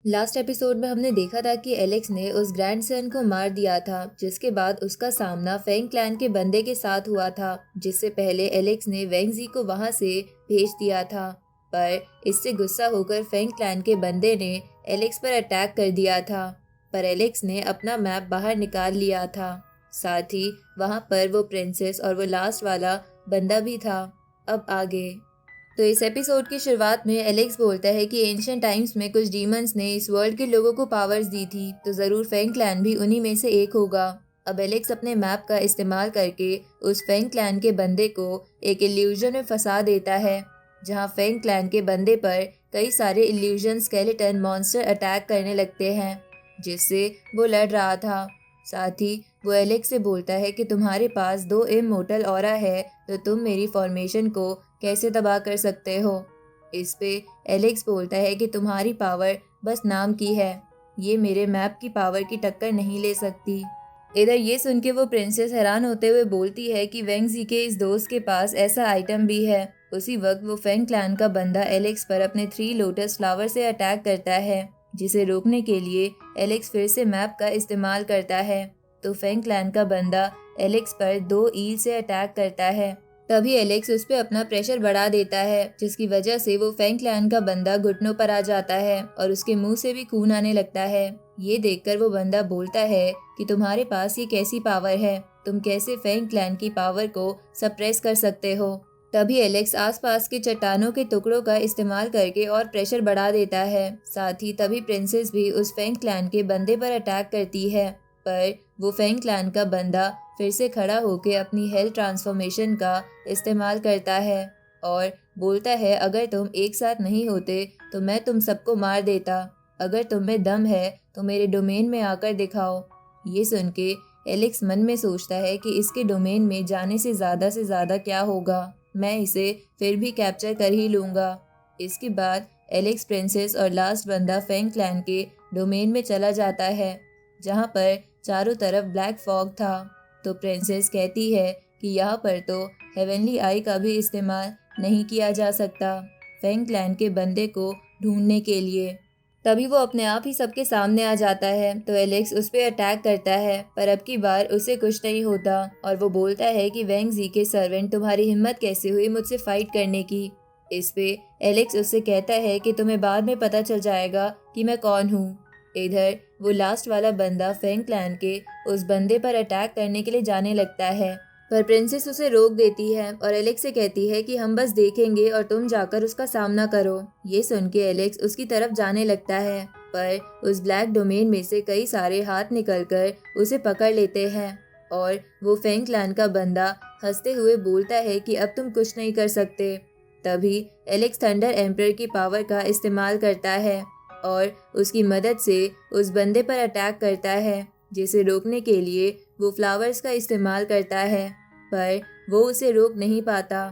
Last episode में हमने देखा था कि एलेक्स ने उस ग्रैंडसन को मार दिया था, जिसके बाद उसका सामना फेंग क्लैन के बंदे के साथ हुआ था। जिससे पहले एलेक्स ने वेंगजी को वहां से भेज दिया था, पर इससे गुस्सा होकर फेंग क्लैन के बंदे ने एलेक्स पर अटैक कर दिया था। पर एलेक्स ने अपना मैप बाहर निकाल लिया था। साथ ही वहां पर वो प्रिंसेस और वो लास्ट वाला बंदा भी था। अब आगे तो इस एपिसोड की शुरुआत में एलेक्स बोलता है कि एंशिएंट टाइम्स में कुछ डीमंस ने इस वर्ल्ड के लोगों को पावर्स दी थी, तो ज़रूर फेंग क्लैन भी उन्हीं में से एक होगा। अब एलेक्स अपने मैप का इस्तेमाल करके उस फेंग क्लैन के बंदे को एक इल्यूजन में फंसा देता है, जहां फेंग क्लैन के बंदे पर कई सारे इल्यूजन स्केलेटन मॉन्स्टर अटैक करने लगते हैं, जिससे वो लड़ रहा था। साथ ही वो एलेक्स से बोलता है कि तुम्हारे पास 2 इमोर्टल ऑरा है, तो तुम मेरी फॉर्मेशन को कैसे तबाह कर सकते हो। इस पे एलेक्स बोलता है कि तुम्हारी पावर बस नाम की है, ये मेरे मैप की पावर की टक्कर नहीं ले सकती। इधर ये सुन के वो प्रिंसेस हैरान होते हुए बोलती है कि वेंगजी के इस दोस्त के पास ऐसा आइटम भी है। उसी वक्त वो फेंग क्लैन का बंदा एलेक्स पर अपने 3 लोटस फ्लावर से अटैक करता है, जिसे रोकने के लिए एलेक्स फिर से मैप का इस्तेमाल करता है। तो फेंग क्लैन का बंदा एलेक्स पर 2 ईल से अटैक करता है। तभी एलेक्स उस पर अपना प्रेशर बढ़ा देता है, जिसकी वजह से वो फेंग क्लैन का बंदा घुटनों पर आ जाता है और उसके मुंह से भी खून आने लगता है। ये देखकर वो बंदा बोलता है कि तुम्हारे पास ये कैसी पावर है, तुम कैसे फेंग क्लैन की पावर को सप्रेस कर सकते हो। तभी एलेक्स आसपास के चट्टानों के टुकड़ों का इस्तेमाल करके और प्रेशर बढ़ा देता है। साथ ही तभी प्रिंसेस भी उस फेंग क्लैन के बंदे पर अटैक करती है, पर वो फेंग क्लैन का बंदा फिर से खड़ा होकर अपनी हेल्थ ट्रांसफॉर्मेशन का इस्तेमाल करता है और बोलता है, अगर तुम एक साथ नहीं होते तो मैं तुम सबको मार देता। अगर तुम में दम है तो मेरे डोमेन में आकर दिखाओ। ये सुन के एलेक्स मन में सोचता है कि इसके डोमेन में जाने से ज़्यादा क्या होगा, मैं इसे फिर भी कैप्चर कर ही लूँगा। इसके बाद एलेक्स प्रिंसेस और लास्ट बंदा फेंग क्लैन के डोमेन में चला जाता है, जहाँ पर चारों तरफ ब्लैक फॉग था। तो प्रिंसेस कहती है कि यहाँ पर तो हेवनली आई का भी इस्तेमाल नहीं किया जा सकता फेंग क्लैन के बंदे को ढूंढने के लिए। तभी वो अपने आप ही सबके सामने आ जाता है, तो एलेक्स उस पर अटैक करता है, पर अब की बार उसे कुछ नहीं होता और वो बोलता है कि वेंगजी के सर्वेंट, तुम्हारी हिम्मत कैसे हुई मुझसे फाइट करने की। इस पे एलेक्स उससे कहता है कि तुम्हें बाद में पता चल जाएगा कि मैं कौन हूँ। इधर वो लास्ट वाला बंदा फेंग क्लैन के उस बंदे पर अटैक करने के लिए जाने लगता है, पर प्रिंसेस उसे रोक देती है और एलेक्स से कहती है कि हम बस देखेंगे और तुम जाकर उसका सामना करो। ये सुन के एलेक्स उसकी तरफ जाने लगता है, पर उस ब्लैक डोमेन में से कई सारे हाथ निकलकर उसे पकड़ लेते हैं और वो फेंग क्लैन का बंदा हंसते हुए बोलता है कि अब तुम कुछ नहीं कर सकते। तभी एलेक्स थंडर एम्परर की पावर का इस्तेमाल करता है और उसकी मदद से उस बंदे पर अटैक करता है, जिसे रोकने के लिए वो फ्लावर्स का इस्तेमाल करता है, पर वो उसे रोक नहीं पाता।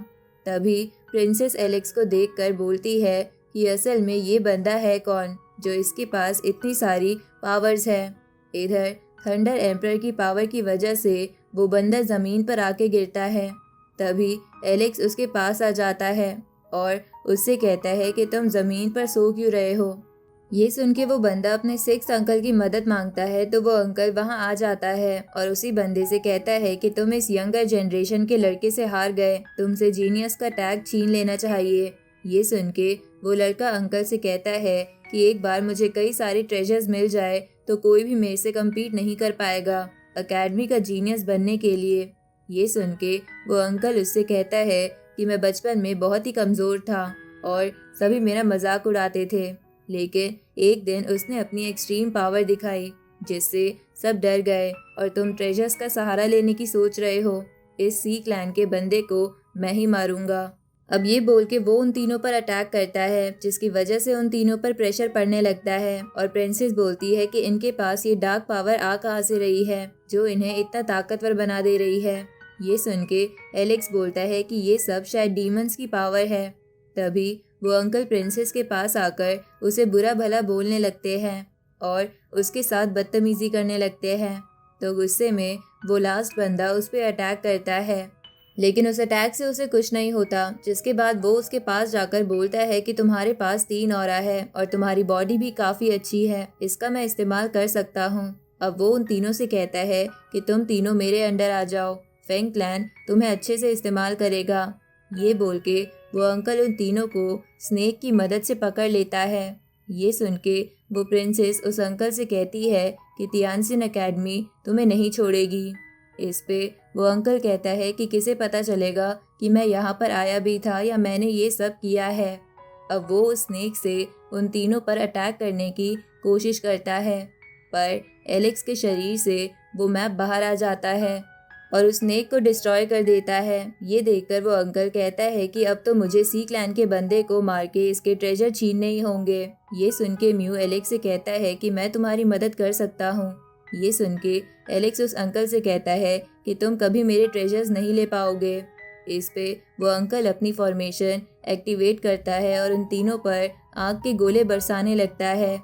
तभी प्रिंसेस एलेक्स को देखकर बोलती है कि असल में ये बंदा है कौन जो इसके पास इतनी सारी पावर्स है। इधर थंडर एम्परर की पावर की वजह से वो बंदा ज़मीन पर आके गिरता है। तभी एलेक्स उसके पास आ जाता है और उससे कहता है कि तुम ज़मीन पर सो क्यों रहे हो। ये सुन के वो बंदा अपने सिक्स अंकल की मदद मांगता है, तो वो अंकल वहां आ जाता है और उसी बंदे से कहता है कि तुम इस यंगर जनरेशन के लड़के से हार गए, तुमसे जीनियस का टैग छीन लेना चाहिए। ये सुन के वो लड़का अंकल से कहता है कि एक बार मुझे कई सारे ट्रेजर्स मिल जाए तो कोई भी मेरे से कम्पीट नहीं कर पाएगा अकेडमी का जीनियस बनने के लिए। ये सुन के वो अंकल उससे कहता है कि मैं बचपन में बहुत ही कमज़ोर था और सभी मेरा मजाक उड़ाते थे, लेकिन एक दिन उसने अपनी एक्सट्रीम पावर दिखाई, जिससे सब डर गए और तुम ट्रेजर्स का सहारा लेने की सोच रहे हो। इस सी क्लैन के बंदे को मैं ही मारूंगा। अब ये बोल के वो उन तीनों पर अटैक करता है, जिसकी वजह से उन तीनों पर प्रेशर पड़ने लगता है और प्रिंसेस बोलती है कि इनके पास ये डार्क पावर आ कहाँ से रही है जो इन्हें इतना ताकतवर बना दे रही है। ये सुन के एलेक्स बोलता है कि ये सब शायद डीमंस की पावर है। तभी वो अंकल प्रिंसेस के पास आकर उसे बुरा भला बोलने लगते हैं और उसके साथ बदतमीजी करने लगते हैं। तो गुस्से में वो लास्ट बंदा उस पर अटैक करता है, लेकिन उस अटैक से उसे कुछ नहीं होता, जिसके बाद वो उसके पास जाकर बोलता है कि तुम्हारे पास 3 ऑरा है और तुम्हारी बॉडी भी काफ़ी अच्छी है, इसका मैं इस्तेमाल कर सकता हूँ। अब वो उन तीनों से कहता है कि तुम तीनों मेरे अंडर आ जाओ, फेंग क्लैन तुम्हें अच्छे से इस्तेमाल करेगा। ये बोल के वो अंकल उन तीनों को स्नेक की मदद से पकड़ लेता है। ये सुन के वो प्रिंसेस उस अंकल से कहती है कि तियानसिन एकेडमी तुम्हें नहीं छोड़ेगी। इस पे वो अंकल कहता है कि किसे पता चलेगा कि मैं यहाँ पर आया भी था या मैंने ये सब किया है। अब वो उस स्नेक से उन तीनों पर अटैक करने की कोशिश करता है, पर एलेक्स के शरीर से वो मैप बाहर आ जाता है और उस स्नेक को डिस्ट्रॉय कर देता है। ये देखकर वो अंकल कहता है कि अब तो मुझे सी क्लैन के बंदे को मार के इसके ट्रेजर छीनने ही होंगे। ये सुन के म्यू एलेक्स से कहता है कि मैं तुम्हारी मदद कर सकता हूँ। ये सुन के एलेक्स उस अंकल से कहता है कि तुम कभी मेरे ट्रेजर्स नहीं ले पाओगे। इस पे वो अंकल अपनी फॉर्मेशन एक्टिवेट करता है और उन तीनों पर आग के गोले बरसाने लगता है।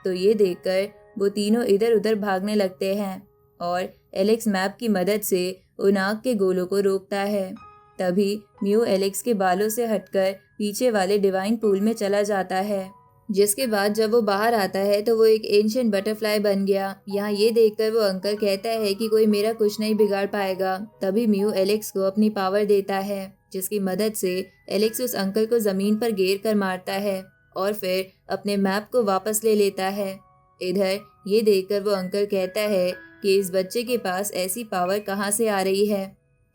तो ये देखकर वो तीनों इधर उधर भागने लगते हैं और एलेक्स मैप की मदद से उन आग के गोलों को रोकता है। तभी म्यू एलेक्स के बालों से हटकर पीछे वाले डिवाइन पूल में चला जाता है, जिसके बाद जब वो बाहर आता है तो वो एक एंशिएंट बटरफ्लाई बन गया। यहाँ ये देखकर वो अंकल कहता है कि कोई मेरा कुछ नहीं बिगाड़ पाएगा। तभी म्यू एलेक्स को अपनी पावर देता है, जिसकी मदद से एलेक्स उस अंकल को जमीन पर गिर कर मारता है और फिर अपने मैप को वापस ले लेता है। इधर ये देखकर वो अंकल कहता है कि इस बच्चे के पास ऐसी पावर कहाँ से आ रही है।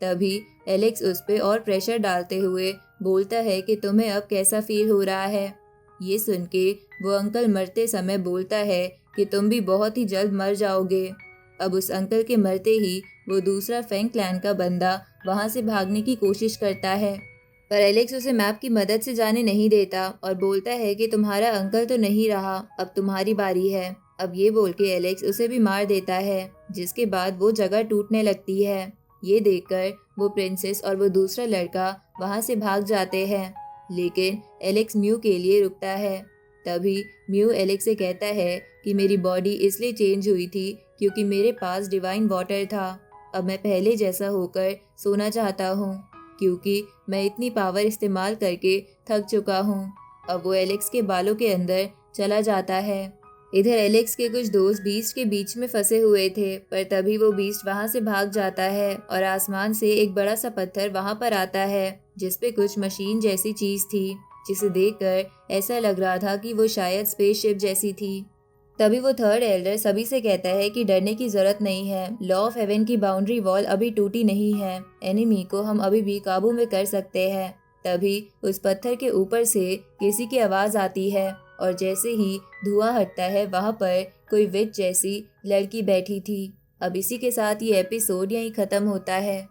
तभी एलेक्स उस पे और प्रेशर डालते हुए बोलता है कि तुम्हें अब कैसा फील हो रहा है। ये सुन के वो अंकल मरते समय बोलता है कि तुम भी बहुत ही जल्द मर जाओगे। अब उस अंकल के मरते ही वो दूसरा फेंग क्लैन का बंदा वहाँ से भागने की कोशिश करता है, पर एलेक्स उसे मैप की मदद से जाने नहीं देता और बोलता है कि तुम्हारा अंकल तो नहीं रहा, अब तुम्हारी बारी है। अब ये बोल के एलेक्स उसे भी मार देता है, जिसके बाद वो जगह टूटने लगती है। ये देखकर वो प्रिंसेस और वो दूसरा लड़का वहाँ से भाग जाते हैं, लेकिन एलेक्स म्यू के लिए रुकता है। तभी म्यू एलेक्स से कहता है कि मेरी बॉडी इसलिए चेंज हुई थी क्योंकि मेरे पास डिवाइन वाटर था। अब मैं पहले जैसा होकर सोना चाहता हूँ क्योंकि मैं इतनी पावर इस्तेमाल करके थक चुका हूँ। अब वो एलेक्स के बालों के अंदर चला जाता है। इधर एलेक्स के कुछ दोस्त बीस्ट के बीच में फंसे हुए थे, पर तभी वो बीस्ट वहाँ से भाग जाता है और आसमान से एक बड़ा सा पत्थर वहाँ पर आता है, जिसपे कुछ मशीन जैसी चीज थी, जिसे देखकर ऐसा लग रहा था कि वो शायद स्पेसशिप जैसी थी। तभी वो थर्ड एल्डर सभी से कहता है कि डरने की जरूरत नहीं है, लॉ ऑफ हेवन की बाउंड्री वॉल अभी टूटी नहीं है, एनिमी को हम अभी भी काबू में कर सकते हैं। तभी उस पत्थर के ऊपर से किसी की आवाज आती है और जैसे ही धुआं हटता है वहाँ पर कोई विच जैसी लड़की बैठी थी। अब इसी के साथ ये एपिसोड यहीं खत्म होता है।